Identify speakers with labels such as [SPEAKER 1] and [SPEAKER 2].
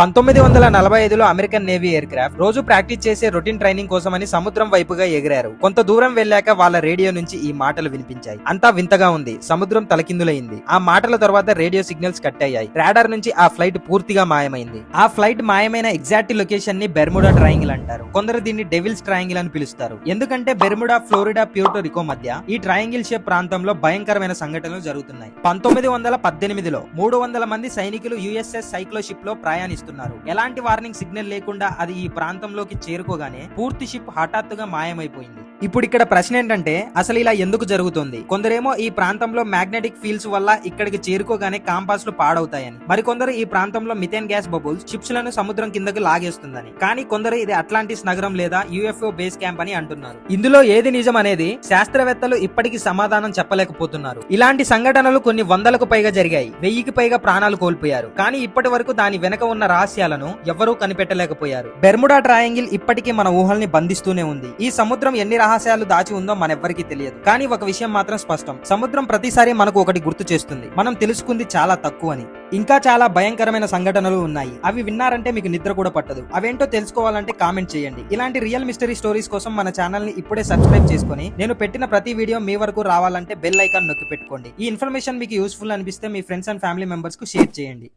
[SPEAKER 1] 1945లో American navy air craft రోజు practice చేసే routine training కోసమని సముద్రం వైపుగా ఎగిరారు. కొంత దూరం వెళ్ళాక వాళ్ళ రేడియో నుంచి ఈ మాటలు వినిపించాయి. అంతా వింతగా ఉంది. సముద్రం తలకిందులైంది. ఆ మాటల తర్వాత రేడియో సిగ్నల్స్ కట్ అయ్యాయి. రాడార్ నుంచి ఆ ఫ్లైట్ పూర్తిగా మాయమైంది. ఆ ఫ్లైట్ మాయమైన ఎగ్జాక్ట్ లొకేషన్ ని బెర్ముడా ట్రయాంగిల్ అంటారు. కొందరు దీన్ని డెవిల్స్ ట్రయాంగిల్ అని పిలుస్తారు. ఎందుకంటే బెర్ముడా, ఫ్లోరిడా, ప్యూర్టో రికో మధ్య ఈ ట్రయాంగిల్ షేప్ ప్రాంతంలో భయంకరమైన సంఘటనలు జరుగుతున్నాయి. 1918లో 300 మంది సైనికులు యుఎస్ఎస్ సైక్లోషిప్ లో ప్రయాణిస్తున్నారు. ఎలాంటి వార్నింగ్ సిగ్నల్ లేకుండా అది ఈ ప్రాంతంలోకి చేరుకోగానే పూర్తి షిప్ హఠాత్తుగా మాయమైపోయింది. ఇప్పుడు ఇక్కడ ప్రశ్న ఏంటంటే అసలు ఇలా ఎందుకు జరుగుతుంది? కొందరేమో ఈ ప్రాంతంలో మ్యాగ్నెటిక్ ఫీల్డ్స్ వల్ల ఇక్కడికి చేరుకోగానే కాంపాస్లు పాడవుతాయని, మరికొందరు ఈ ప్రాంతంలో మిథేన్ గ్యాస్ బబుల్స్ షిప్స్ లను సముద్రం కిందకు లాగేస్తుందని, కానీ కొందరు ఇది అట్లాంటిస్ నగరం లేదా యుఎఫ్ఓ బేస్ క్యాంప్ అని అంటున్నారు. ఇందులో ఏది నిజం అనేది శాస్త్రవేత్తలు ఇప్పటికీ సమాధానం చెప్పలేకపోతున్నారు. ఇలాంటి సంఘటనలు కొన్ని వందలకు పైగా జరిగాయి. 1000కి పైగా ప్రాణాలు కోల్పోయారు. కానీ ఇప్పటి వరకు దాని వెనక ఉన్న రహస్యాలను ఎవరూ కనిపెట్టలేకపోయారు. బెర్ముడా ట్రయాంగిల్ ఇప్పటికీ మన ఊహల్ని బంధిస్తూనే ఉంది. ఈ సముద్రం ఎన్ని రహస్యాలు దాచి ఉందో మనెవ్వరికీ తెలియదు. కానీ ఒక విషయం మాత్రం స్పష్టం. సముద్రం ప్రతిసారి మనకు ఒకటి గుర్తు చేస్తుంది: మనం తెలుసుకుంది చాలా తక్కువ అని. ఇంకా చాలా భయంకరమైన సంఘటనలు ఉన్నాయి. అవి విన్నారంటే మీకు నిద్ర కూడా పట్టదు. అవేంటో తెలుసుకోవాలంటే కామెంట్ చేయండి. ఇలాంటి రియల్ మిస్టరీ స్టోరీస్ కోసం మన ఛానల్ ని ఇప్పుడే సబ్స్క్రైబ్ చేసుకొని నేను పెట్టిన ప్రతి వీడియో మీ వరకు రావాలంటే బెల్ ఐకాన్ నొక్కి పెట్టుకోండి. ఈ ఇన్ఫర్మేషన్ మీకు యూస్ఫుల్ అనిపిస్తే మీ ఫ్రెండ్స్ అండ్ ఫ్యామిలీ మెంబర్స్ కు షేర్ చేయండి.